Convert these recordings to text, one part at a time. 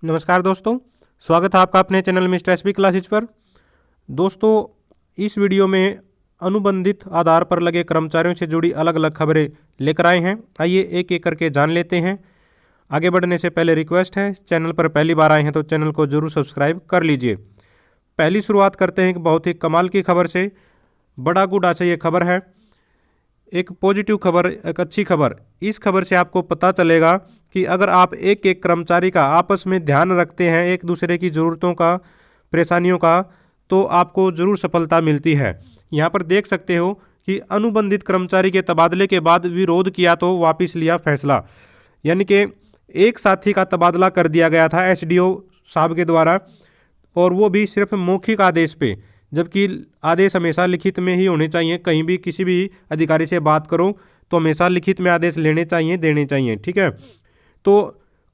नमस्कार दोस्तों, स्वागत है आपका अपने चैनल मिस्टर एसबी क्लासेज पर। दोस्तों, इस वीडियो में अनुबंधित आधार पर लगे कर्मचारियों से जुड़ी अलग अलग खबरें लेकर आए हैं। आइए एक एक करके जान लेते हैं। आगे बढ़ने से पहले रिक्वेस्ट है, चैनल पर पहली बार आए हैं तो चैनल को जरूर सब्सक्राइब कर लीजिए। पहली शुरुआत करते हैं एक बहुत ही कमाल की खबर से। बड़ा गुडा से ये खबर है, एक पॉजिटिव खबर, एक अच्छी खबर। इस खबर से आपको पता चलेगा कि अगर आप एक एक कर्मचारी का आपस में ध्यान रखते हैं, एक दूसरे की ज़रूरतों का, परेशानियों का, तो आपको ज़रूर सफलता मिलती है। यहाँ पर देख सकते हो कि अनुबंधित कर्मचारी के तबादले के बाद विरोध किया तो वापस लिया फैसला। यानी कि एक साथी का तबादला कर दिया गया था एसडीओ साहब के द्वारा, और वो भी सिर्फ मौखिक आदेश पे, जबकि आदेश हमेशा लिखित में ही होने चाहिए। कहीं भी किसी भी अधिकारी से बात करो तो हमेशा लिखित में आदेश लेने चाहिए, देने चाहिए, ठीक है। तो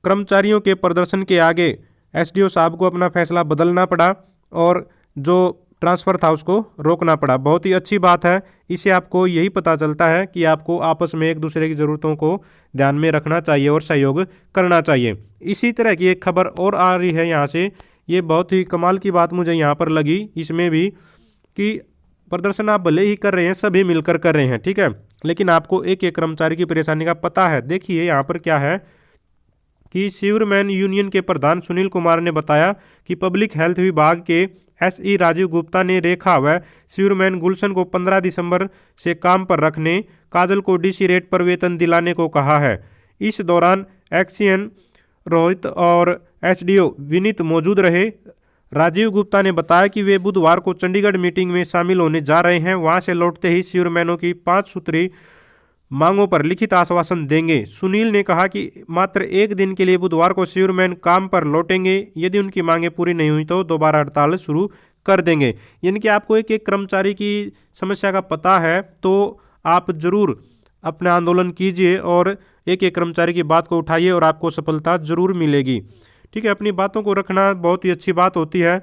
कर्मचारियों के प्रदर्शन के आगे एसडीओ साहब को अपना फैसला बदलना पड़ा और जो ट्रांसफ़र था उसको रोकना पड़ा। बहुत ही अच्छी बात है। इससे आपको यही पता चलता है कि आपको आपस में एक दूसरे की ज़रूरतों को ध्यान में रखना चाहिए और सहयोग करना चाहिए। इसी तरह की एक खबर और आ रही है यहाँ से। ये बहुत ही कमाल की बात मुझे यहाँ पर लगी इसमें भी, कि प्रदर्शन आप भले ही कर रहे हैं, सभी मिलकर कर रहे हैं, ठीक है, लेकिन आपको एक एक कर्मचारी की परेशानी का पता है। देखिए यहाँ पर क्या है कि सीवरमैन यूनियन के प्रधान सुनील कुमार ने बताया कि पब्लिक हेल्थ विभाग के एसई राजीव गुप्ता ने रेखा व सीवरमैन गुलशन को 15 दिसंबर से काम पर रखने, काजल को डीसी रेट पर वेतन दिलाने को कहा है। इस दौरान एक्सीएन रोहित और एसडीओ विनीत मौजूद रहे। राजीव गुप्ता ने बताया कि वे बुधवार को चंडीगढ़ मीटिंग में शामिल होने जा रहे हैं। वहां से लौटते ही सीवरमैनों की 5 सूत्री मांगों पर लिखित आश्वासन देंगे। सुनील ने कहा कि मात्र एक दिन के लिए बुधवार को सीवरमैन काम पर लौटेंगे। यदि उनकी मांगें पूरी नहीं हुई तो दोबारा हड़ताल शुरू कर देंगे। यानी कि आपको एक एक कर्मचारी की समस्या का पता है तो आप जरूर अपना आंदोलन कीजिए और एक एक कर्मचारी की बात को उठाइए और आपको सफलता जरूर मिलेगी, ठीक है। अपनी बातों को रखना बहुत ही अच्छी बात होती है।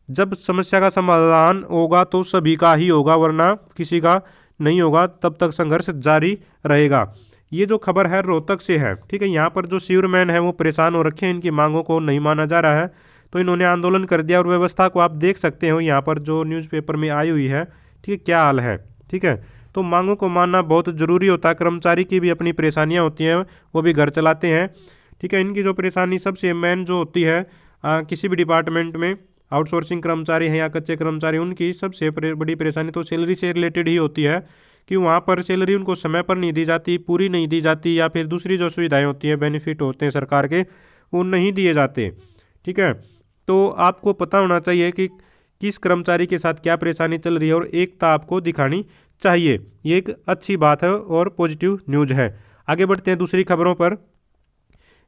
जब समस्या का समाधान होगा तो सभी का ही होगा, वरना किसी का नहीं होगा। तब तक संघर्ष जारी रहेगा। ये जो खबर है रोहतक से है, ठीक है। यहाँ पर जो सीवरमैन है वो परेशान हो रखे हैं, इनकी मांगों को नहीं माना जा रहा है, तो इन्होंने आंदोलन कर दिया। और व्यवस्था को आप देख सकते हो यहाँ पर जो न्यूज़पेपर में आई हुई है, ठीक है, क्या हाल है, ठीक है। तो मांगों को मानना बहुत ज़रूरी होता है। कर्मचारी की भी अपनी परेशानियाँ होती हैं, वो भी घर चलाते हैं, ठीक है। इनकी जो परेशानी सबसे मेन जो होती है किसी भी डिपार्टमेंट में, आउटसोर्सिंग कर्मचारी हैं या कच्चे कर्मचारी, उनकी सबसे बड़ी परेशानी तो सैलरी से रिलेटेड ही होती है कि वहाँ पर सैलरी उनको समय पर नहीं दी जाती, पूरी नहीं दी जाती, या फिर दूसरी जो सुविधाएं होती हैं, बेनिफिट होते हैं सरकार के, वो नहीं दिए जाते, ठीक है। तो आपको पता होना चाहिए कि किस कर्मचारी के साथ क्या परेशानी चल रही है और एकता आपको दिखानी चाहिए। ये एक अच्छी बात है और पॉजिटिव न्यूज़ है। आगे बढ़ते हैं दूसरी खबरों पर।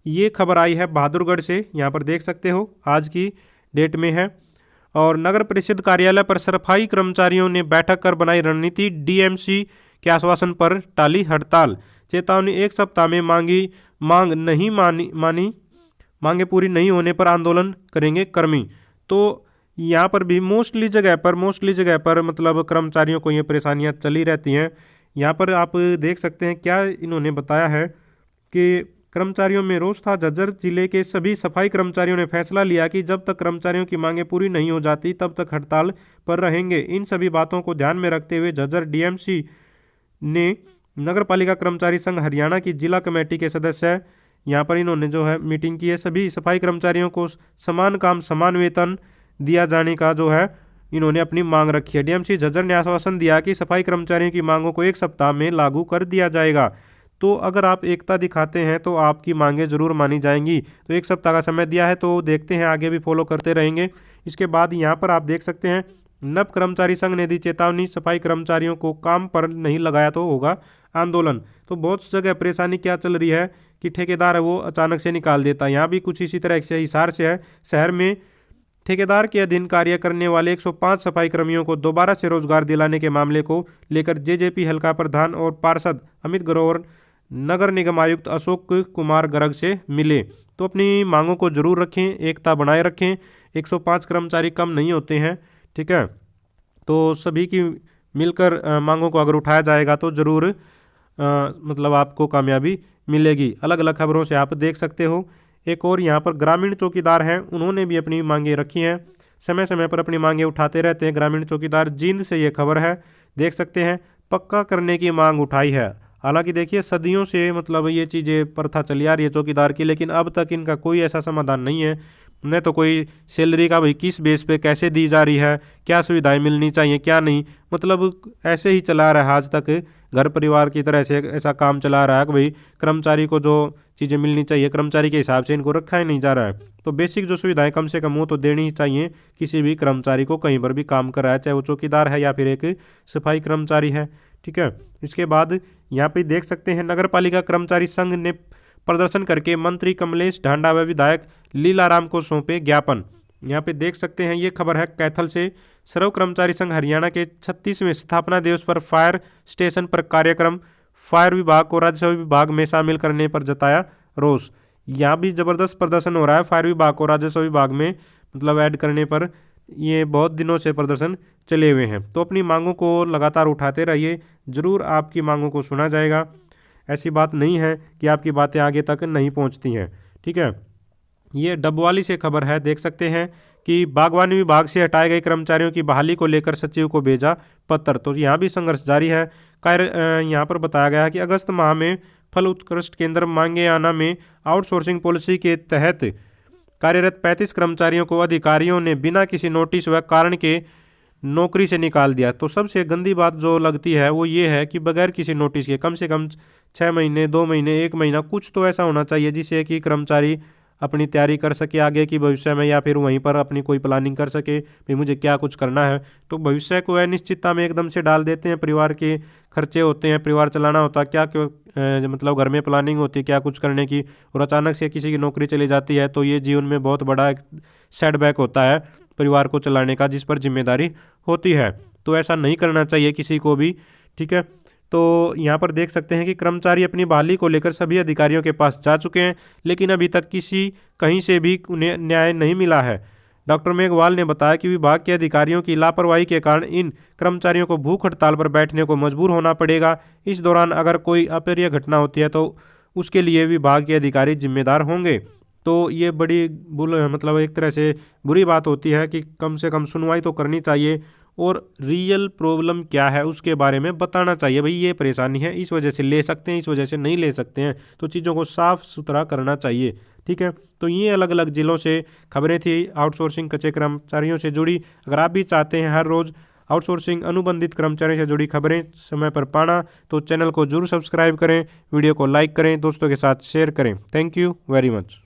ये खबर आई है बहादुरगढ़ से, यहाँ पर देख सकते हो आज की डेट में है। और नगर परिषद कार्यालय पर सफाई कर्मचारियों ने बैठक कर बनाई रणनीति, डीएमसी के आश्वासन पर टाली हड़ताल। चेतावनी, एक सप्ताह में मांग नहीं मानी, मांगे पूरी नहीं होने पर आंदोलन करेंगे कर्मी। तो यहाँ पर भी मोस्टली जगह पर मतलब कर्मचारियों को ये परेशानियाँ चली रहती हैं। यहाँ पर आप देख सकते हैं क्या इन्होंने बताया है कि कर्मचारियों में रोष था। झज्जर जिले के सभी सफाई कर्मचारियों ने फैसला लिया कि जब तक कर्मचारियों की मांगें पूरी नहीं हो जाती तब तक हड़ताल पर रहेंगे। इन सभी बातों को ध्यान में रखते हुए झज्जर डीएमसी ने नगरपालिका कर्मचारी संघ हरियाणा की जिला कमेटी के सदस्य, यहाँ पर इन्होंने जो है मीटिंग की है। सभी सफाई कर्मचारियों को समान काम समान वेतन दिया जाने का जो है इन्होंने अपनी मांग रखी है। डीएमसी झज्जर ने आश्वासन दिया कि सफाई कर्मचारियों की मांगों को एक सप्ताह में लागू कर दिया जाएगा। तो अगर आप एकता दिखाते हैं तो आपकी मांगें ज़रूर मानी जाएंगी। तो एक सप्ताह का समय दिया है, तो देखते हैं आगे भी फॉलो करते रहेंगे। इसके बाद यहाँ पर आप देख सकते हैं नव कर्मचारी संघ ने दी चेतावनी, सफाई कर्मचारियों को काम पर नहीं लगाया तो होगा आंदोलन। तो बहुत जगह परेशानी क्या चल रही है कि ठेकेदार है वो अचानक से निकाल देता है। यहाँ भी कुछ इसी तरह से हिसार से है। शहर में ठेकेदार के अधीन कार्य करने वाले 105 सफाई कर्मियों को दोबारा से रोजगार दिलाने के मामले को लेकर जेजेपी हल्का प्रधान और पार्षद अमित ग्रोवर नगर निगम आयुक्त अशोक कुमार गर्ग से मिले। तो अपनी मांगों को जरूर रखें, एकता बनाए रखें। 105 कर्मचारी कम नहीं होते हैं, ठीक है। तो सभी की मिलकर मांगों को अगर उठाया जाएगा तो ज़रूर मतलब आपको कामयाबी मिलेगी। अलग अलग खबरों से आप देख सकते हो। एक और यहाँ पर ग्रामीण चौकीदार हैं, उन्होंने भी अपनी मांगे रखी हैं, समय समय पर अपनी मांगे उठाते रहते हैं ग्रामीण चौकीदार। जींद से ये खबर है, देख सकते हैं, पक्का करने की मांग उठाई है। हालांकि देखिए सदियों से मतलब ये चीज़ें प्रथा चली आ रही है चौकीदार की, लेकिन अब तक इनका कोई ऐसा समाधान नहीं है। न तो कोई सैलरी का भाई किस बेस पे कैसे दी जा रही है, क्या सुविधाएं मिलनी चाहिए क्या नहीं, मतलब ऐसे ही चला रहा है आज तक, घर परिवार की तरह से ऐसा काम चला रहा है कि भाई कर्मचारी को जो चीज़ें मिलनी चाहिए कर्मचारी के हिसाब से इनको रखा ही नहीं जा रहा है। तो बेसिक जो सुविधाएं कम से कम वो तो देनी ही चाहिए किसी भी कर्मचारी को, कहीं पर भी काम कर रहा है, चाहे वो चौकीदार है या फिर एक सफाई कर्मचारी है। ठीक है, इसके बाद यहाँ पे देख सकते हैं नगर पालिका कर्मचारी संघ ने प्रदर्शन करके मंत्री कमलेश ढांडा व विधायक लीलाराम को सौंपे ज्ञापन। यहाँ पे देख सकते हैं, ये खबर है कैथल से। सर्व कर्मचारी संघ हरियाणा के 36वें स्थापना दिवस पर फायर स्टेशन पर कार्यक्रम, फायर विभाग को राजस्व विभाग में शामिल करने पर जताया रोष। यहाँ भी जबरदस्त प्रदर्शन हो रहा है, फायर विभाग को राजस्व विभाग में मतलब ऐड करने पर ये बहुत दिनों से प्रदर्शन चले हुए हैं। तो अपनी मांगों को लगातार उठाते रहिए, जरूर आपकी मांगों को सुना जाएगा। ऐसी बात नहीं है कि आपकी बातें आगे तक नहीं पहुंचती हैं। ठीक है, ये डबवाली से खबर है, देख सकते हैं कि बागवानी विभाग से हटाए गए कर्मचारियों की बहाली को लेकर सचिव को भेजा पत्र। तो यहाँ भी संघर्ष जारी है। यहाँ पर बताया गया है कि अगस्त माह में फल उत्कृष्ट केंद्र मांगेआना में आउटसोर्सिंग पॉलिसी के तहत कार्यरत 35 कर्मचारियों को अधिकारियों ने बिना किसी नोटिस व कारण के नौकरी से निकाल दिया। तो सबसे गंदी बात जो लगती है वो ये है कि बगैर किसी नोटिस के, कम से कम 6 महीने 2 महीने 1 महीना कुछ तो ऐसा होना चाहिए जिससे कि कर्मचारी अपनी तैयारी कर सके आगे की भविष्य में, या फिर वहीं पर अपनी कोई प्लानिंग कर सके भाई मुझे क्या कुछ करना है। तो भविष्य को अनिश्चितता में एकदम से डाल देते हैं, परिवार के खर्चे होते हैं, परिवार चलाना होता है, क्या क्यों मतलब घर में प्लानिंग होती है क्या कुछ करने की, और अचानक से किसी की नौकरी चली जाती है तो ये जीवन में बहुत बड़ा एक सेटबैक होता है परिवार को चलाने का, जिस पर जिम्मेदारी होती है। तो ऐसा नहीं करना चाहिए किसी को भी। ठीक है, तो यहाँ पर देख सकते हैं कि कर्मचारी अपनी बहाली को लेकर सभी अधिकारियों के पास जा चुके हैं, लेकिन अभी तक कहीं से भी उन्हें न्याय नहीं मिला है। डॉक्टर मेघवाल ने बताया कि विभाग के अधिकारियों की लापरवाही के कारण इन कर्मचारियों को भूख हड़ताल पर बैठने को मजबूर होना पड़ेगा। इस दौरान अगर कोई अप्रिय घटना होती है तो उसके लिए विभाग के अधिकारी जिम्मेदार होंगे। तो ये बड़ी मतलब एक तरह से बुरी बात होती है कि कम से कम सुनवाई तो करनी चाहिए और रियल प्रॉब्लम क्या है उसके बारे में बताना चाहिए, भाई ये परेशानी है, इस वजह से ले सकते हैं, इस वजह से नहीं ले सकते हैं। तो चीज़ों को साफ सुथरा करना चाहिए। ठीक है, तो ये अलग अलग जिलों से खबरें थी आउटसोर्सिंग कच्चे कर्मचारियों से जुड़ी। अगर आप भी चाहते हैं हर रोज़ आउटसोर्सिंग अनुबंधित कर्मचारियों से जुड़ी खबरें समय पर पाना तो चैनल को जरूर सब्सक्राइब करें, वीडियो को लाइक करें, दोस्तों के साथ शेयर करें। Thank you very much.